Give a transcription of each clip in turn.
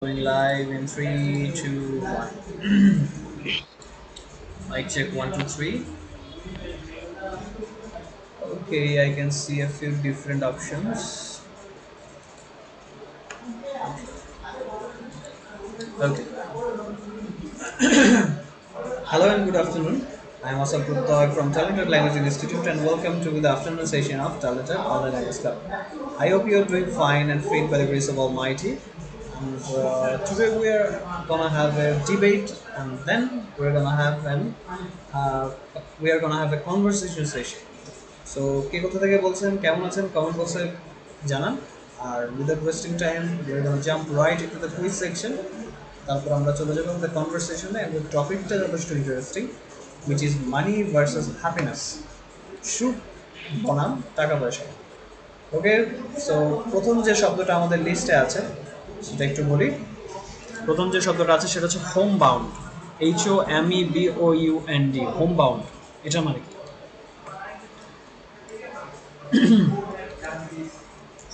Going live in three, two, one. I check one, two, three. Okay, I can see a few different options. Okay. Hello and good afternoon. I am also Prottoy from Talenthut Language Institute and welcome to the afternoon session of Talenthut Online Language Club. I hope you are doing fine and fit by the grace of Almighty. And today we are gonna have a debate, and then we are gonna have a conversation session. So কে কোথা থেকে বলছেন কেমন আছেন comment বক্সে জানান আর without wasting time we are gonna jump right into the quiz section তারপর আমরা চলে যাব আমাদের কনভারসেশনে এবং টপিকটা যথেষ্ট interesting which is money versus happiness সুখ বনাম টাকা পয়সা ওকে সো প্রথম যে শব্দটা আমাদের লিস্টে আছে সেটা একটু বলি প্রথম যে শব্দটা আছে সেটা হচ্ছে home bound HOMEBOUND home bound এটা মানে কি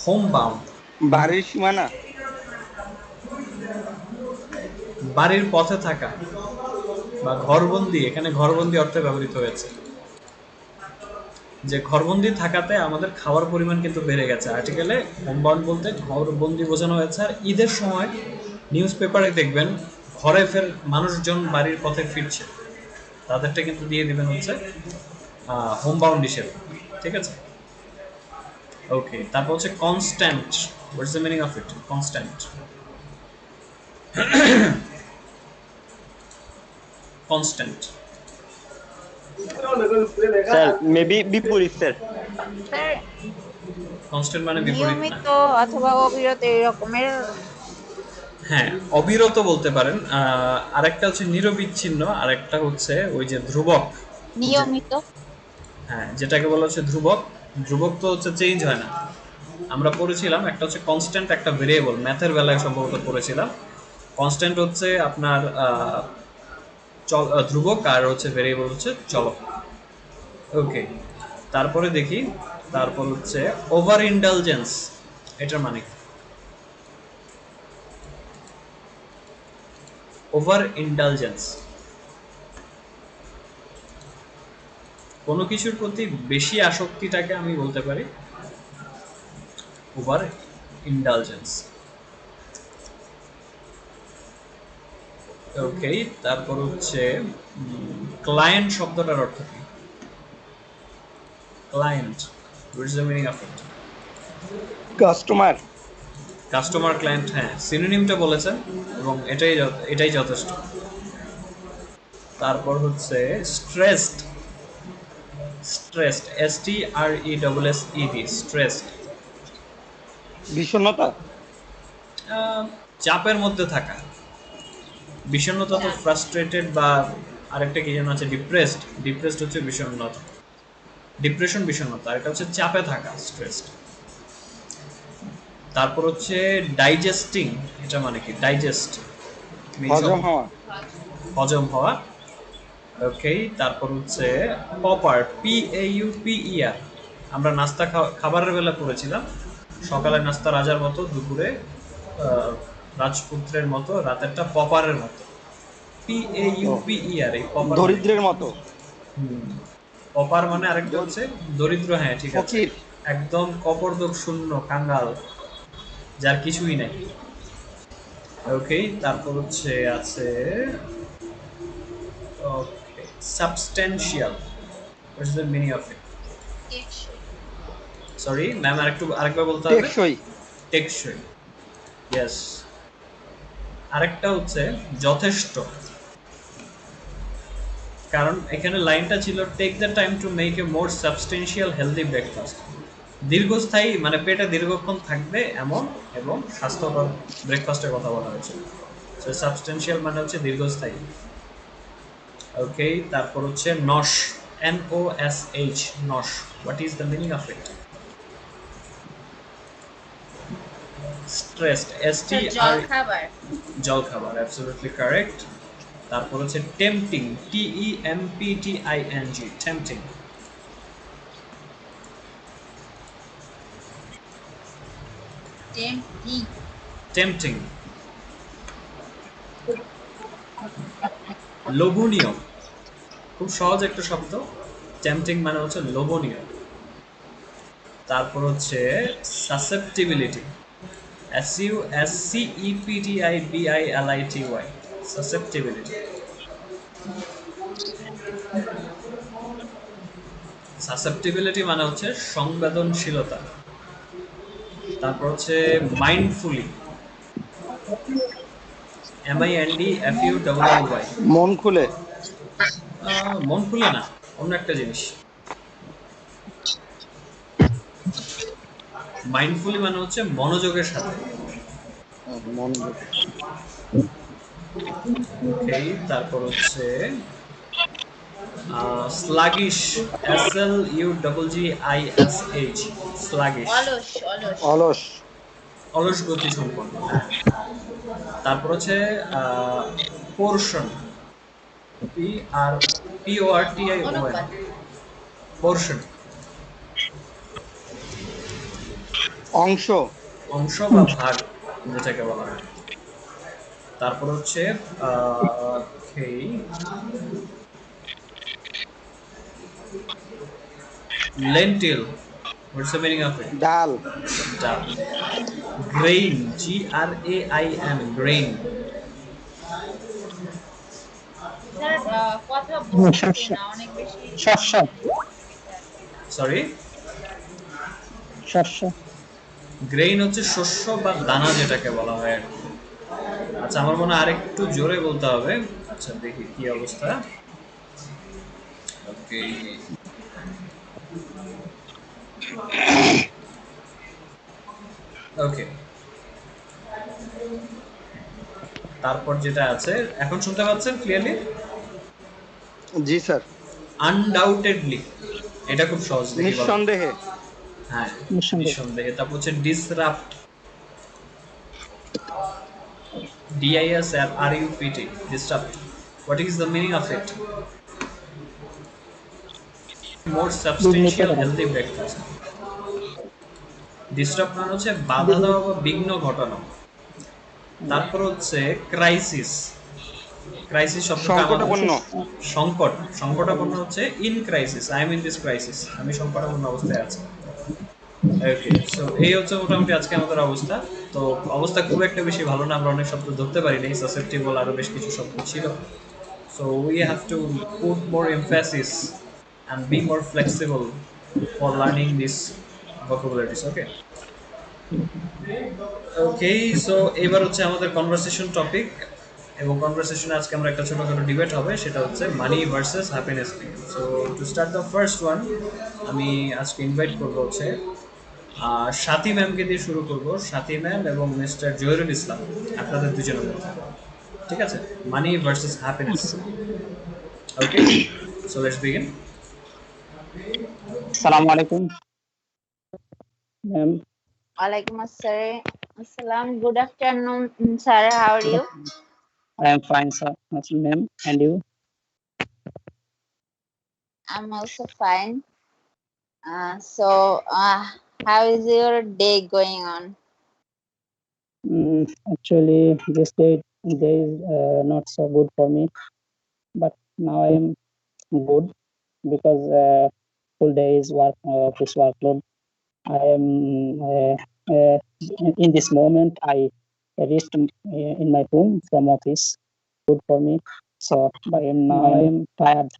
হোম বাউন্ড বাড়ির সীমানা বাড়ির পথে থাকা বা ঘরবন্দি এখানে ঘরবন্দি অর্থে ব্যবহৃত হয়েছে যে ঘরবন্দি থাকাতে আমাদের খাওয়ার পরিমাণ কিন্তু বেড়ে গেছে আর্টিকেলে হোম বাউন্ড বলতে ঘরবন্দি বোঝানো হয়েছে আর ঈদের সময় নিউজ পেপারে দেখবেন ঘরে ফের মানুষজন বাড়ির পথে ফিরছে তাদেরটা কিন্তু দিয়ে দিবেন হচ্ছে হোম বাউন্ড হিসেবে ঠিক আছে ওকে তারপর হচ্ছে constant what's the meaning of it constant constant sir maybe বিপরীত স্যার স্যার কনস্ট্যান্ট মানে বিপরীত না নিয়মিত অথবা অবিরত এই রকমের হ্যাঁ অবিরত বলতে পারেন আরেকটা হচ্ছে নিরবিচ্ছিন্ন আরেকটা হচ্ছে ওই যে ধ্রুবক নিয়মিত হ্যাঁ যেটাকে বলা হচ্ছে ধ্রুবক ধ্রুবক তো হচ্ছে চেঞ্জ হয় না আমরা পড়েছিলাম একটা হচ্ছে কনস্ট্যান্ট একটা ভেরিয়েবল ম্যাথের বেলায় সম্ভবত পড়েছিলাম কনস্ট্যান্ট হচ্ছে আপনার ধ্রুবক আর হচ্ছে ভেরিয়েবল হচ্ছে চলক ওকে তারপরে দেখি তারপর হচ্ছে ওভার ইন্ডালজেন্স এটার মানে কি ওভার ইন্ডালজেন্স কোনো কিছুর প্রতি বেশি আসক্তিটাকে আমি বলতে পারি ওভার ইন্ডালজেন্স ওকে তারপর হচ্ছে ক্লায়েন্ট শব্দটার অর্থ কি client what is the meaning of it customer customer client হ্যাঁ সিনোনিমটা বলেছেন এবং এটাই যথেষ্ট তারপর হচ্ছে স্ট্রেসড স্ট্রেসড STRESSED স্ট্রেসড বিষণ্ণতা চাপের মধ্যে থাকা বিষণ্ণতা তো ফ্রাস্ট্রেটেড বা আরেকটা কি যেন আছে ডিপ্রেসড হচ্ছে বিষণ্ণতা ডিপ্রেশন বিষণ্ণতা আর এটা হচ্ছে চাপে থাকা স্ট্রেসড তারপর হচ্ছে ডাইজেস্টিং এটা মানে কি ডাইজেস্ট হজম হওয়া হজম হওয়া ওকে তারপর হচ্ছে পপার PAUPER আমরা নাস্তা খাবারের বেলা পড়েছিলাম সকালে নাস্তা রাজার মতো দুপুরে রাজপুত্রের মতো রাতেরটা পপারের মতো PAUPER এই পপার দরিদ্রের মতো পপার মানে আরেকটা হচ্ছে দরিদ্র হ্যাঁ ঠিক আছে ফকির একদম কপরদক শূন্য কাঙ্গাল যার কিছুই নাই ওকে তারপর হচ্ছে আছে okay substantial what is the meaning of it sorry ma'am আরেকবার বলতে হবে টেকসই টেকসই ইয়েস আরেকটা হচ্ছে যথেষ্ট কারণ এখানে লাইনটা ছিল take the time to make a more substantial healthy breakfast দীর্ঘস্থায়ী মানে পেটে দীর্ঘক্ষণ থাকবে এমন এবং স্বাস্থ্যকর ব্রেকফাস্টের কথা বলা হয়েছে সো সাবস্টেনশিয়াল মানে হচ্ছে দীর্ঘস্থায়ী ওকে তারপর হচ্ছে নশ NOSH নশ what is the meaning of it stressed খাবার জলখাবার অ্যাবসলিউটলি কারেক্ট তারপর হচ্ছে tempting TEMPTING tempting tempting tempting লোভনীয়, খুব সহজ একটা শব্দ। টেম্পটিং মানে হচ্ছে লোভনীয়। তারপর হচ্ছে সাসেপ্টিবিলিটি, SUSCEPTIBILITY, সাসেপ্টিবিলিটি। সাসেপ্টিবিলিটি মানে হচ্ছে সংবেদনশীলতা। তারপর হচ্ছে মাইন্ডফুলি, MINDFULLY। মন খুলে। মন খুলে না, অন্য একটা জিনিস। মাইন্ডফুলি মানে হচ্ছে মনোযোগের সাথে। মনোযোগ। ওকে, তারপর হচ্ছে স্লাগিশ, SLUGGISH, স্লাগিশ, অলস অলস। অলস। অলস গতি সম্পন্ন। হ্যাঁ। তারপর হচ্ছে পোর্শন, PORTION, অনুপাত। পোর্শন, অংশ। অংশ বা ভাগ যেটাকে বলা হয়। তারপর হচ্ছে lentil, what's the meaning of ইট? ডাল। ডাল। Grain, GRAIN, grain. স্যার কথা বুঝতেছি শস্য না, অনেক বেশি শস্য সরি, শস্য গ্রেইন হচ্ছে শস্য বা দানা যেটাকে বলা হয় আর কি। আচ্ছা, আমার মনে হয় আরেকটু জোরে বলতে হবে। আচ্ছা, দেখি কি অবস্থা। ওকে, ওকে। তারপর যেটা আছে, এখন শুনতে পাচ্ছেন ক্লিয়ারলি? জি স্যার। আনডাউটেডলি, এটা খুব সহজ, দেখি বলো। নিঃসন্দেহে। হ্যাঁ, নিঃসন্দেহে নিঃসন্দেহে। তারপর হচ্ছে disrupt, DISRUPT, disrupt. What is the meaning of it? More বিঘ্নিত substantial করা healthy breakfast. ডিস্টার্ব মানে হচ্ছে বাধা বিঘ্ন দেওয়া বা বিঘ্ন ঘটানো। তারপর হচ্ছে ক্রাইসিস, ক্রাইসিস শব্দটা আমাদের সংকটাপন্ন। সংকট, সংকটাপন্ন হচ্ছে in crisis, I am in this crisis, আমি সংকটাপন্ন অবস্থায় আছি। ওকে, সো এই হচ্ছে মোটামুটি আজকে আমাদের অবস্থা। তো অবস্থা খুব একটা বেশি ভালো না, আমরা অনেক শব্দ ধরতে পারিনি, সাসেপ্টিবল আরও বেশ কিছু শব্দ ছিল। So we have to put more emphasis and be more flexible for learning these vocabularies. Okay. Okay, so এবার হচ্ছে আমাদের কনভারসেশন টপিক, এবং কনভারসেশনে আজকে আমরা একটা ছোটখাটো ডিবেট হবে, সেটা হচ্ছে মানি ভার্সেস হ্যাপিনেস নিয়ে। So to start the first one, আমি আজকে ইনভাইট করবো হচ্ছে সাথী ম্যামকে দিয়ে শুরু করব। সাথী ম্যাম এবং মিস্টার জহিরুল ইসলাম, আপনাদের দুজনের মধ্যে, ঠিক আছে? Money versus happiness. Okay, so let's begin. আসসালামু আলাইকুম ম্যাম। ওয়ালাইকুম আসসালাম, good afternoon sir, how are you? I am fine, sir. Ma'am, and you? I'm also fine. So how is your day going on? Actually, this day is not so good for me, but now I am good because full day is office workload. I am uh, in this moment I reached in my home from office. Good for me. So now I am tired.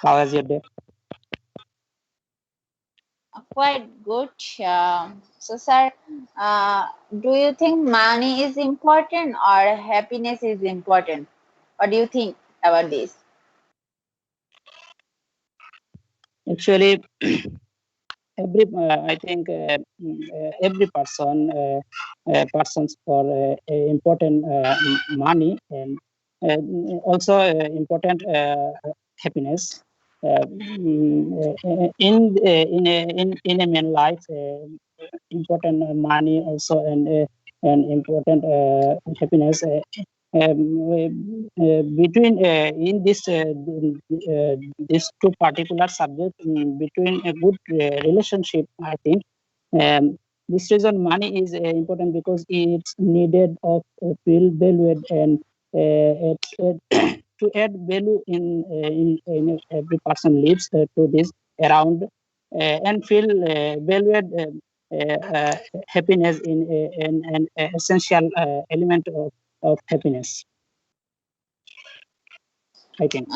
How was your day? Quite good. So, sir, do you think money is important or happiness is important? What do you think about this? Actually, I think every persons for important money and also important happiness. In a man life, important money also and important happiness. Between in this these two particular subjects, between a good relationship, I think um, this reason money is important because it's needed of feel valued and to add value in every person lives to this around and feel valued happiness in an essential element of happiness, I think.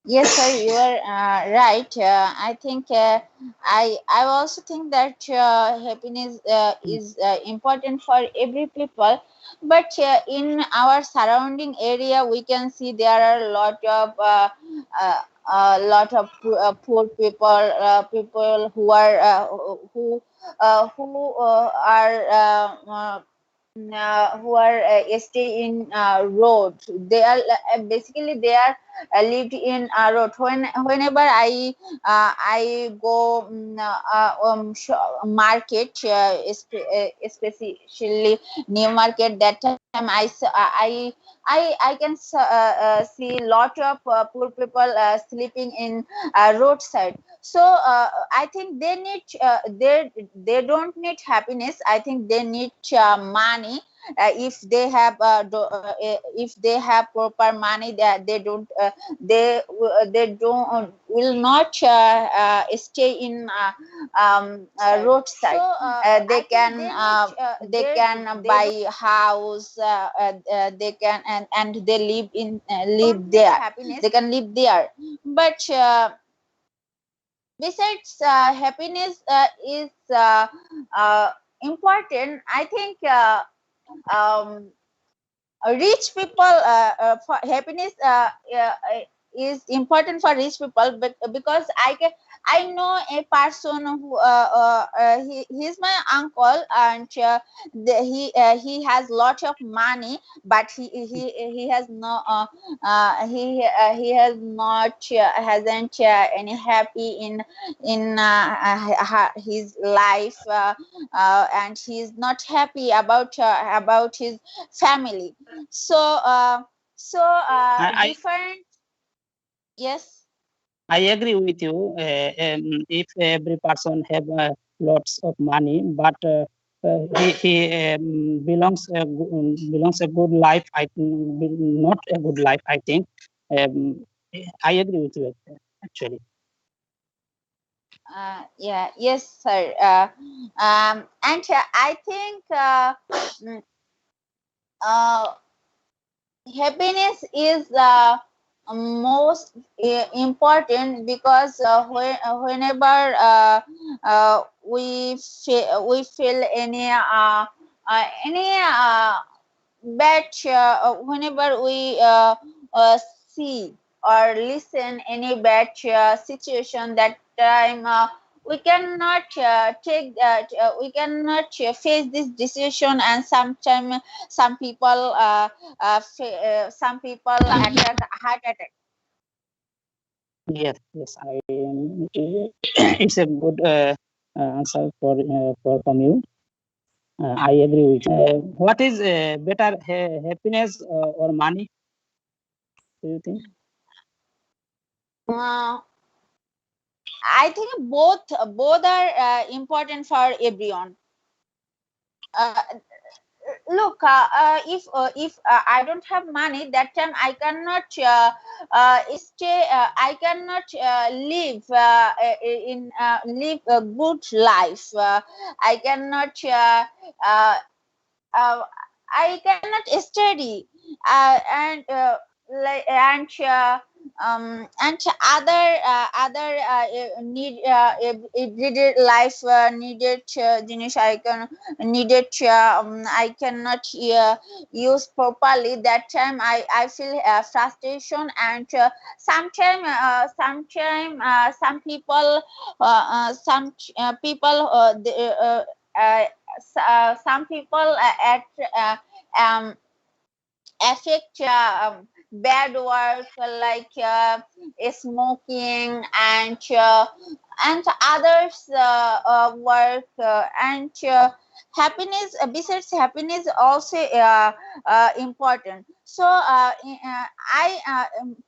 Yes, sir, you are right. I think I also think that happiness is important for every people. But in our surrounding area, we can see there are uh, poor people, people who are are who are stay in road. They are basically they are lived in a road. Whenever I go market, especially new market, that time I can see lot of poor people sleeping in roadside. So I think they need they don't need happiness. I think they need money. If they have if they have proper money, they don't they don't will not stay in roadside. They can they can buy house, they can and they live in live there. They can live there. But besides happiness is important, I think um, rich people for happiness is important for rich people, but because I know a person who he's my uncle, and he has lot of money, but he has no he has not hasn't any happy in his life, and he's not happy about his family. So I, different. Yes. I agree with you. If every person have lots of money, but he belongs a good life. Not a good life. I think. Um, I agree with you actually. Yeah, yes, sir. And I think mm, uh, happiness is most important, because whenever we feel any but whenever we see or listen any bad situation, that time we cannot we cannot face this decision, and sometimes some people some people attack heart attack. Yes, yes. It's a good answer for from you. I agree with you. What is better, happiness or money? Do you think? uh, I think both are important for everyone. uh, Look, if I don't have money, that time I cannot stay I cannot live live a good life. I cannot uh, uh, I cannot study, and and other need needed life needed জিনিস I can needed I cannot use properly. That time I feel frustration, and some people people some people at um, affect bad work, like smoking, and and others work, and happiness, besides happiness, also important. So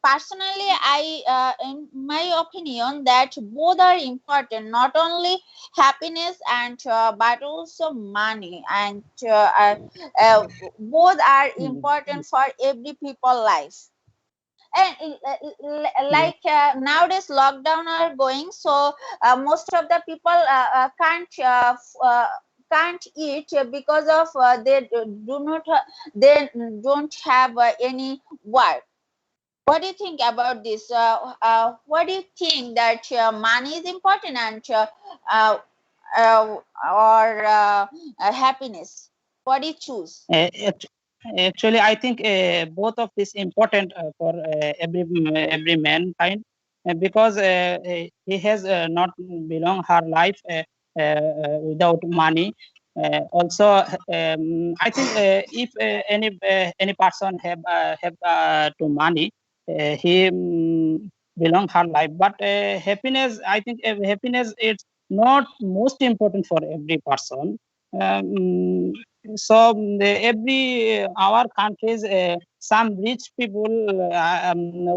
personally, in my opinion, that both are important, not only happiness and but also money, and both are important for every people life. And Yes. like nowadays lockdown are going, so most of the people can't eat because of they don't have any work. What do you think about this? What do you think, that money is important, and uh, or happiness? What do you choose? Actually, I think both of this important for every mankind, because he has not belong her life without money. Also, I think if any person have to money, he belong her life. But happiness, I think happiness is not most important for every person. Um, so every our countries, some rich people,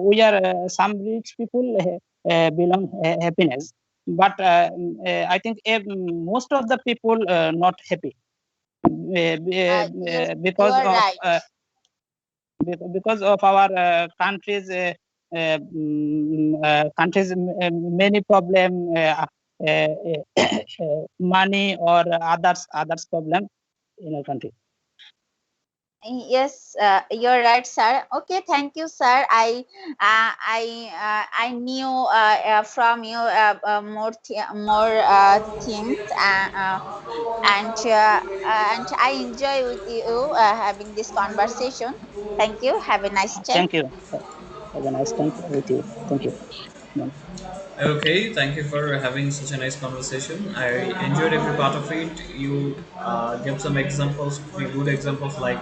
we are some rich people belong happiness, but I think most of the people not happy Yes, you because are of right. because of our countries countries many problem, money or others problem in our country. Yes, you're right, sir. Okay, thank you, sir. I knew from you more things, and I enjoy with you having this conversation. Thank you. Have a nice day. Thank you. Have a nice time with you. Thank you. Okay, thank you for having such a nice conversation. I enjoyed every part of it. You gave some examples, pretty good examples, like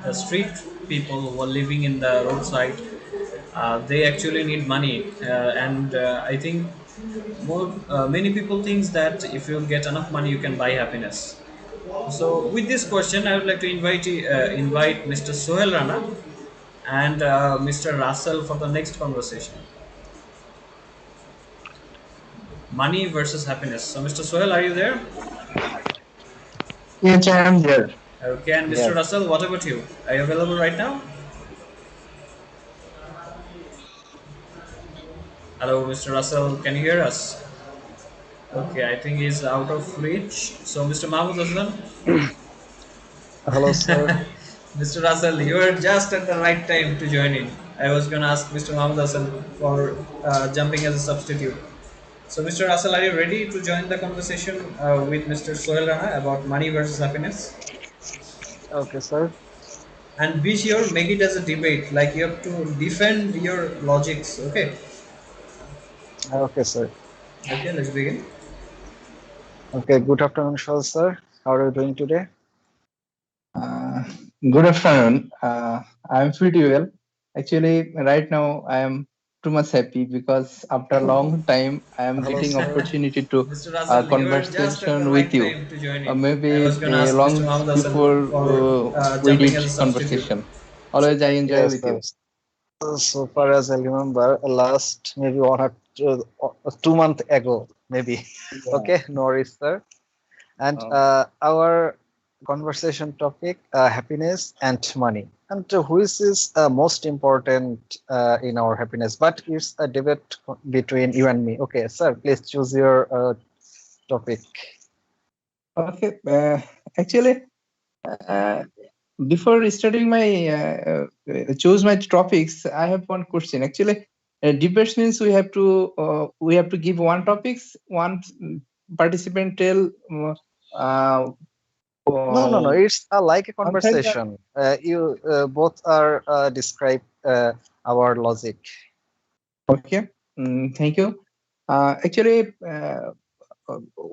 the street people who are living in the roadside. They actually need money, and I think many people thinks that if you get enough money, you can buy happiness. So, with this question, I would like to invite Mr. Sohel Rana and Mr. Russell for the next conversation. Money versus happiness. So, Mr. Sohel, are you there? Yes, I am there. Okay, and Mr. Yes. Russell, what about you? Are you available right now? Hello, Mr. Russell, can you hear us? Okay, I think he's out of reach. So, Mr. Mahmoud Hassan, Hello, sir. Mr. Russell, you are just at the right time to join in. I was going to ask Mr. Mahmoud Hassan for jumping as a substitute. So, Mr. Russell, are you ready to join the conversation with Mr. Sohel Rana about money versus happiness? Okay, sir. And be sure, make it as a debate. Like you have to defend your logics. Okay. Okay, sir. Okay, let's begin. Okay, good afternoon, Shal, sir. How are you doing today? Uh, Good afternoon. I'm pretty well. Actually, right now I am too much happy because after a long time I am Hello, getting sir. opportunity to Mr. Russell, you are just at the conversation with right you. time to join in. I Maybe was going to ask Mr. long Mohammed Hassan before for we jumping did as a substitute. conversation. Always I enjoy Yes, with sir. you. So far as I remember, last maybe 2 months ago, maybe. Yeah. Okay, no worries, sir. And Um, our conversation topic, happiness and money. And which is most important in our happiness? But it's a debate between you and me. Okay, sir, please choose your topic. okay. Actually, uh, before starting my choose my topics, I have one question. Actually, debates means we have to give one topics, one participant tell No. It's like a one side. conversation. You both are describe our logic. Okay, thank you. Actually,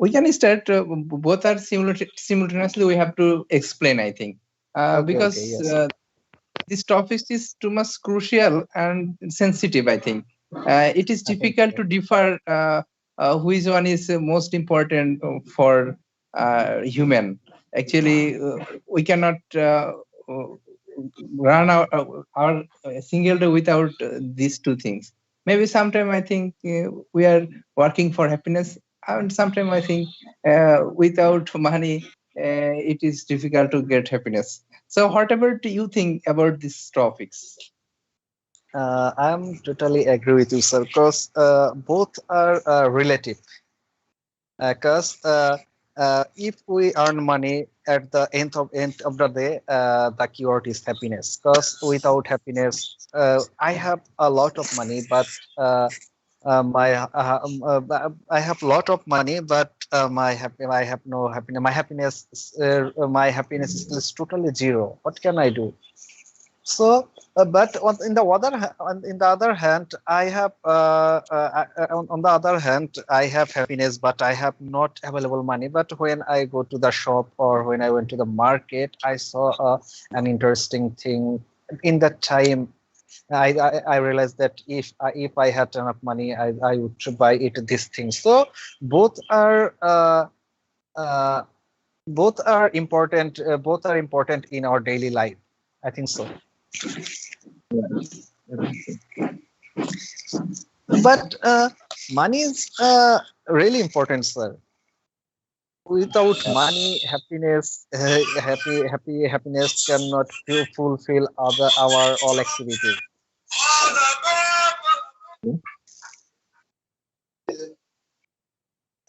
we can start. Both are simultaneously. We have to explain. I think Okay, because yes. this topic is too much crucial and sensitive. I think it is I think difficult so. to differ. which one is most important for human. Actually, we cannot uh, run our single day without these two things. Maybe sometime I think we are working for happiness, and sometime I think without money it is difficult to get happiness. So whatever do you think about these topics? I'm totally agree with you, sir, because both are relative. Because if we earn money at the end of the day, the keyword is happiness. Because without happiness, I have a lot of money, but I have a lot of money, but I have no happiness. My happiness is totally zero. What can I do? So, but in the other hand, I have on the other hand, I have happiness, but I have not available money. But when I go to the shop or when I went to the market, I saw an interesting thing. In that time, I realized that if I had enough money, I would buy it this thing. So both are uh, both are important. Both are important in our daily life. I think so. But money is really important, sir. Without money, happiness cannot fulfill our all activities.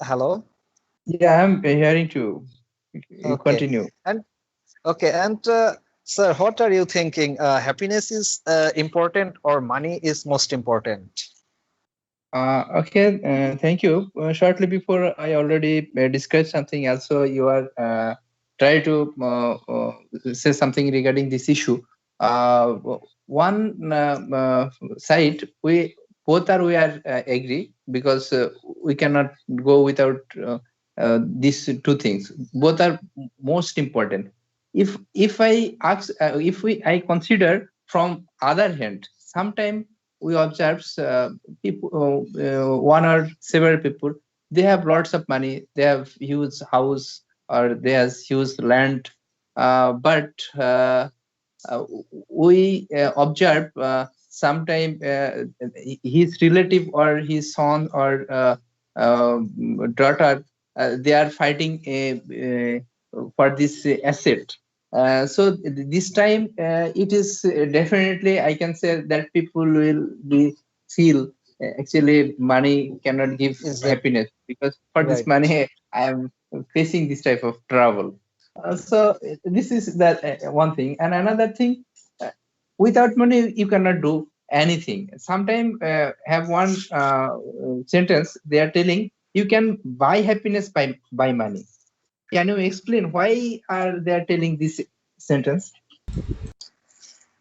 Hello. Yeah, I'm hearing to you Okay. continue. And sir, what are you thinking? Happiness is important or money is most important? Okay, thank you. Shortly before, I already discussed something else. So you are try to say something regarding this issue. One side, we are agree, because we cannot go without these two things. Both are most important. If I ask, if we I consider from other hand, sometime we observe people, one or several people, they have lots of money, they have huge house, or they have huge land, but we observe sometime his relative or his son or daughter, they are fighting for this asset. So this time it is definitely, I can say that people will be feel actually money cannot give Is that happiness, because for this right? money I am facing this type of trouble. So this is that one thing, and another thing, uh, without money you cannot do anything. Sometimes have one sentence they are telling, you can buy happiness by money. Can you explain why are they telling this sentence?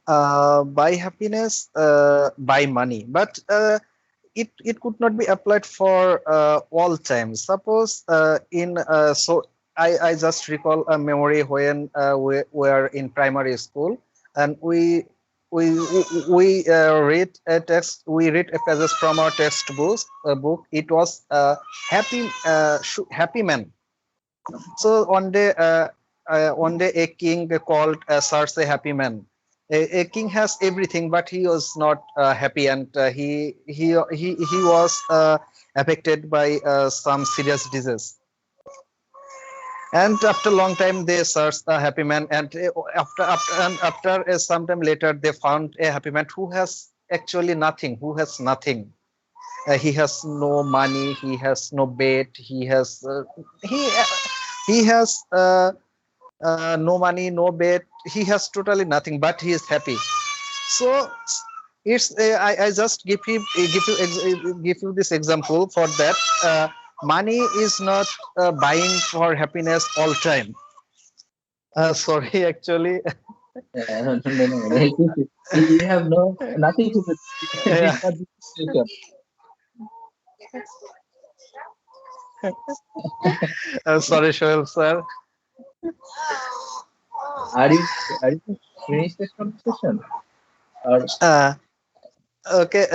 Buy happiness by money, but it could not be applied for all times. Suppose I just recall a memory when we were in primary school, and we read a pages from our textbook book. It was happy man. So one day a king called Circe happy man. A king has everything, but he was not happy, and he was affected by some serious disease. And after a long time, they searched a happy man, and after some time later, they found a happy man who has actually nothing, who has nothing. He has no money, he has no bed, he has no money, no bed, he has totally nothing, but he is happy. So it's I just give you this example for that. Money is not buying for happiness all time. Sorry, actually. No. You have no nothing to do. This Yeah. for this situation. Sorry, Shoaib sir. Are you are you finished this conversation? Or Uh, okay.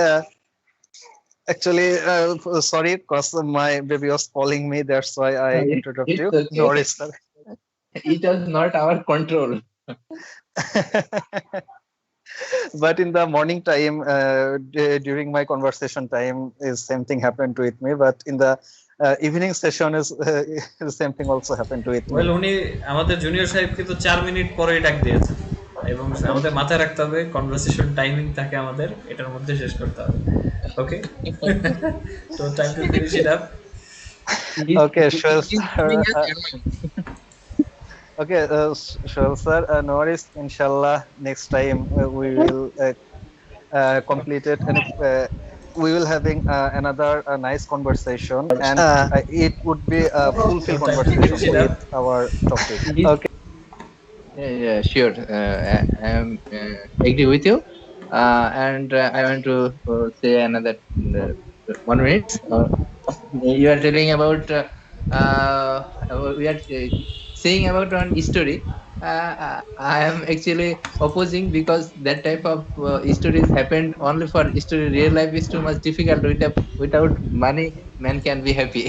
Actually, sorry, because my baby was calling me. That's why I interrupt It's you. No okay. worries, sir. It was not our control. But in the morning time, during my conversation time, is same thing happened with me. But in the evening session, is the same thing also happened with me. Well উনি আমাদের junior সাহেব কিন্তু 4 minute পরেই ডাক দিয়েছেন এবং আমাদের মাথায় রাখতে হবে কনভারসেশন টাইমিং থাকে আমাদের এটার মধ্যে শেষ করতে হবে okay so time to finish it up Okay, sure, He's sir. giving us advice. Okay, sure, sir. No worries. Inshallah, next time we will complete it, and we will having another nice conversation, and it would be a so fulfill time to finish conversation it up with our topic. He's, Okay. yeah, sure. I am agree with you. And I want to say another 1 minute. You are telling about we are saying about one story. I am actually opposing because that type of stories happened only for story. Real life is too much difficult. Without money, man can be happy.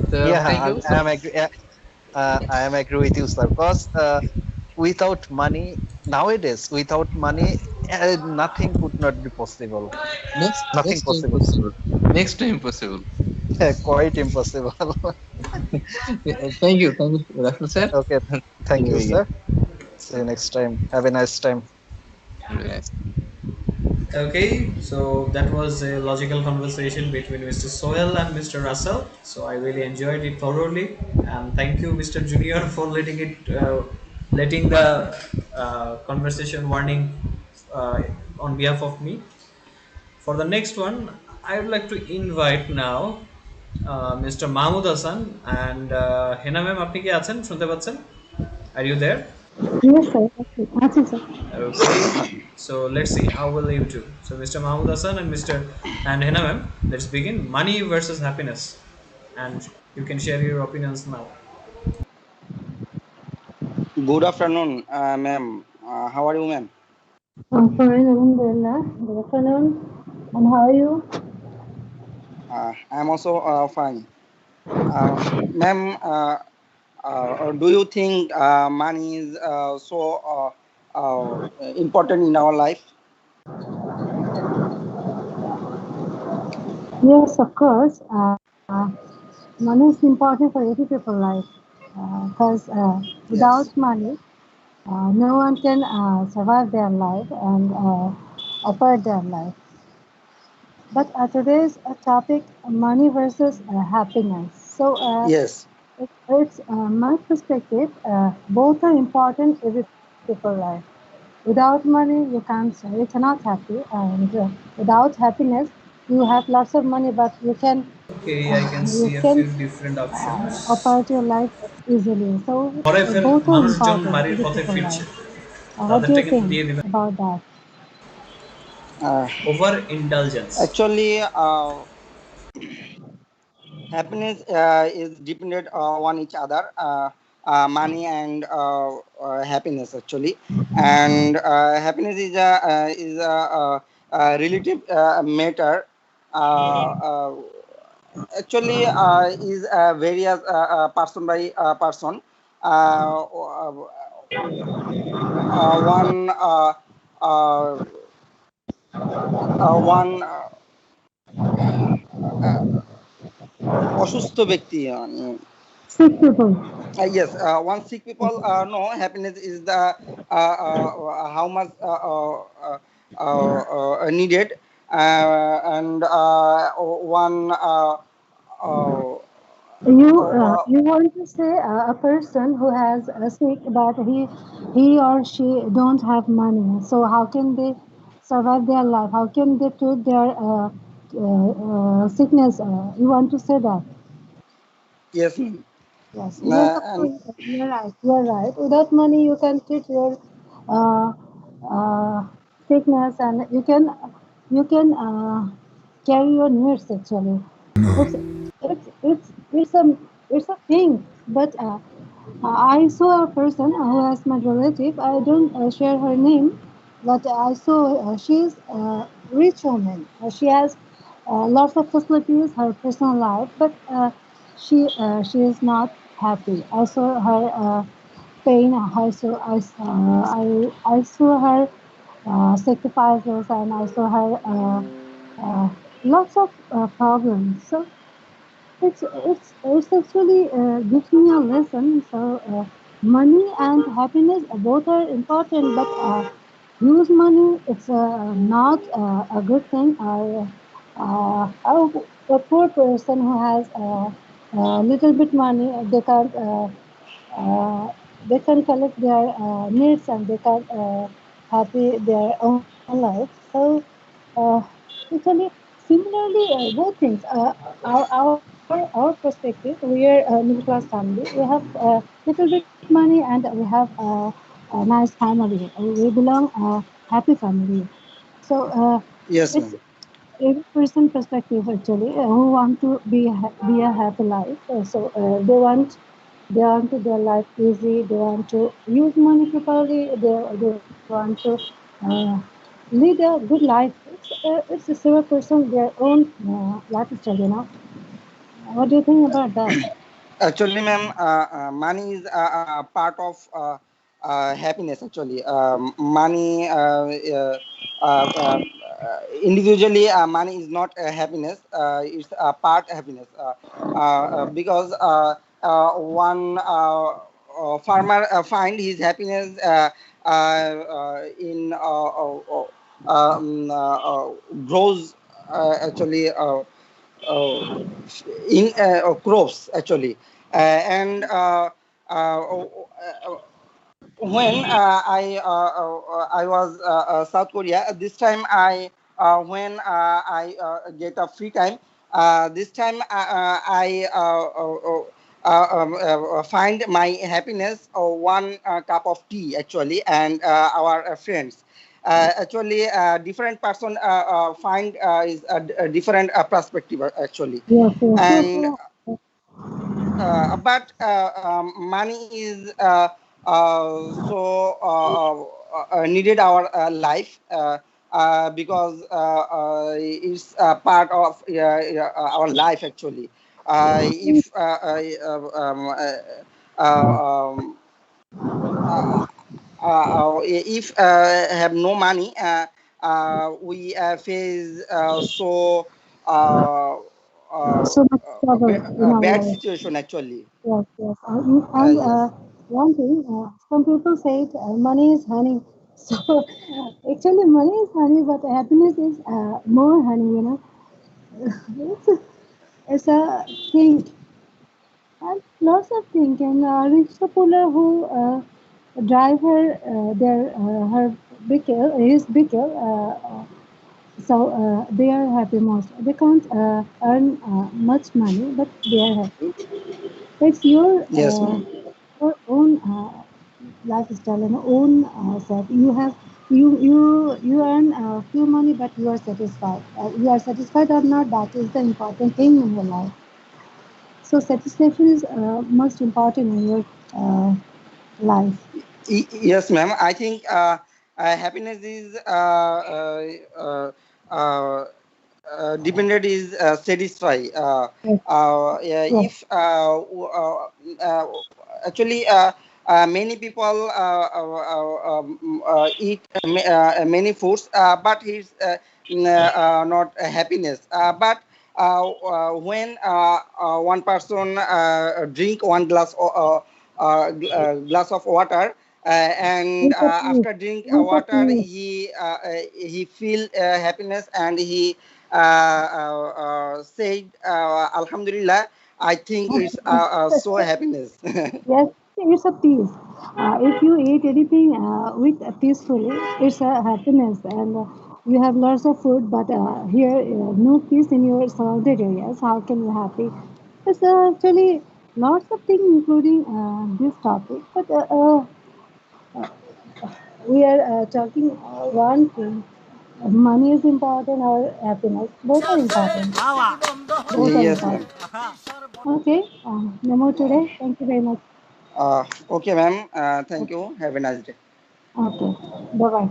So Yeah, thank you I so am much. agree. I am agree with you, sir. Because without money nowadays, without money, nothing could not be possible. Nothing Next time possible. possible. Next time possible. Quite impossible. Thank you, Rasul sir. Okay. See Thank you you, again. sir. See you next time. Have a nice time. Yes. Okay, so that was a logical conversation between Mr. Soel and Mr. Russell. So I really enjoyed it thoroughly, and thank you, Mr. Junior, for letting the conversation warning on behalf of me. For the next one, I would like to invite now Mr. Mahmoud Hassan and Hena ma'am. আপনি কি আছেন শুনতে পাচ্ছেন? Are you there? Yes, sir. Okay. Answer, sir. Okay, so let's see how will you do. So Mr. Mahmoud Hassan and Mr. and Hena ma'am, let's begin. Money versus happiness, and you can share your opinions now. Good afternoon, ma'am. How are you, ma'am? I'm fine, Alhamdulillah. Good afternoon. And how are you? I'm also fine. Ma'am, do you think money is so important in our life? Yes, of course. Money is important for every people life because Yes. without money, no one can survive their life and operate their life. But today's topic, money versus happiness. So Yes. it's my perspective. Both are important in every people's life. Without money, you cannot happy, and without happiness, you have lots of money, but Okay, I can you see a can few different options. operate your life easily. So ফরেফের both are মানুষজন important বাড়ির in the পথে people ফিরছে life. What do তাদেরটা you কিন্তু think দিয়ে দিবেন about that? Uh, over indulgence Actually, happiness is dependent on each other. Money and happiness, actually, and happiness is a relative matter. Actually is various person by person. One uh, one অসুস্থ ব্যক্তি Sick people. yes, one sick people know happiness is the how much needed, and one You want to say a person who has a sick, but he or she don't have money. So how can they survive their life? How can they treat their sickness? You want to say that? yes, ma'am. Yes, yes, of And course. You're right. You're right. Without money, you can treat your uh, uh, sickness, and you can carry your needs. Actually, it's it's a thing. But I saw a person who has my relative. I don't share her name, but I saw she's a rich woman. She has lots of facilities, her personal life, but she is not happy. I saw her pain. I saw her sacrifices, and I saw her lots of problems. So it's actually gives me a lesson. So money and happiness both are important, but use money it's not a good thing. Or a poor person who has little bit money, uh, they can collect their needs, and they can happy their own life. So uh, actually, similarly, both things. Our perspective, we are a middle class family. We have little bit money, and we have a nice family. We belong a happy family. So Yes, it's ma'am. every person perspective actually who want to be a happy life. So they want to their life easy. They want to use money properly. They want to uh, lead a good life. It's a single person their own lifestyle. What do you think about that? Actually, ma'am, money is a part of happiness. Actually, money individually, money is not happiness. It's a part happiness because one farmer find his happiness in grows actually. Uh, in crops actually and when I was South Korea this time I when I get a free time this time I find my happiness one cup of tea actually and our friends actually different person find is a different perspective actually Yes, yes, yes, and yes. but money is so needed our life because it's part of our life actually if um, uh, if have no money we face so So much trouble in our bad life. situation actually. Yes, yes. And Yes. one thing, some people say money is honey. So actually, money is honey, but happiness is more honey. It's a, it's a thing, and lots of things. And rich puller who drive her vehicle, his vehicle. So they are happy most. They can't earn much money, but they are happy. It's Yes, ma'am. your own lifestyle and own self. You earn few money, but you are satisfied. You are satisfied or not. That is the important thing in your life. So satisfaction is most important in your life. Yes, ma'am. I think happiness is uh, uh, dependent is satisfy. Yes, Yeah, yes. if uh, actually many people eat many foods, but he's not happiness. But when one person drink one glass of water and It's a peace. after drink It's a water peace. he feel happiness and he said alhamdulillah I think it's so happiness. Yes, it's a peace. If you eat anything with peacefully, it's a happiness, and you have lots of food. But here, no peace in your surrounded areas. How can you happy? It's actually lots of things, including this topic. But we are talking one thing. Money is important, or happiness. Both are important. Both are Yes, important. ma'am. Okay. No more today. Thank you very much. Okay, ma'am. Thank you. Have a nice day. Okay. Bye bye.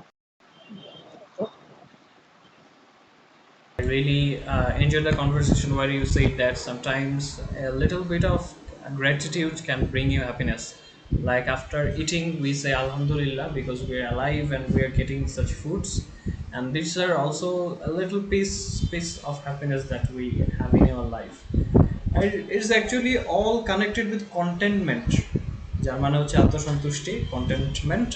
really enjoyed the conversation where you said that sometimes a little bit of gratitude can bring you happiness. Like after eating, we say Alhamdulillah because we are alive and we are getting such foods. And these are also a little piece of happiness that we have in our life. And it's actually all connected with contentment. যার মানে হচ্ছে আত্মসন্তুষ্টি, contentment.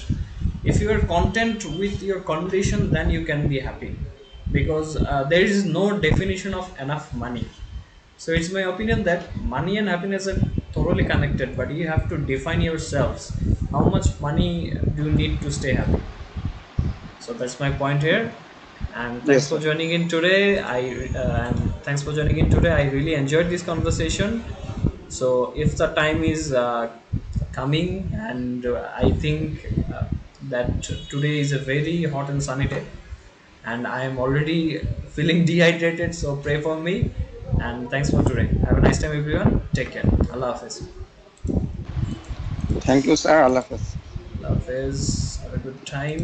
If you are content with your condition, then you can be happy, because there is no definition of enough money. So it's my opinion that money and happiness are thoroughly connected, but you have to define yourselves how much money do you need to stay happy. So that's my point here. And thanks Yes, for sir. joining in today. And thanks for joining in today. I really enjoyed this conversation. So if the time is coming, and I think that today is a very hot and sunny day, and I am already feeling dehydrated. So pray for me. And thanks for today. Have a nice time, everyone. Take care. Allah Hafiz. Thank you, sir. Allah Hafiz. Allah Hafiz. Have a good time.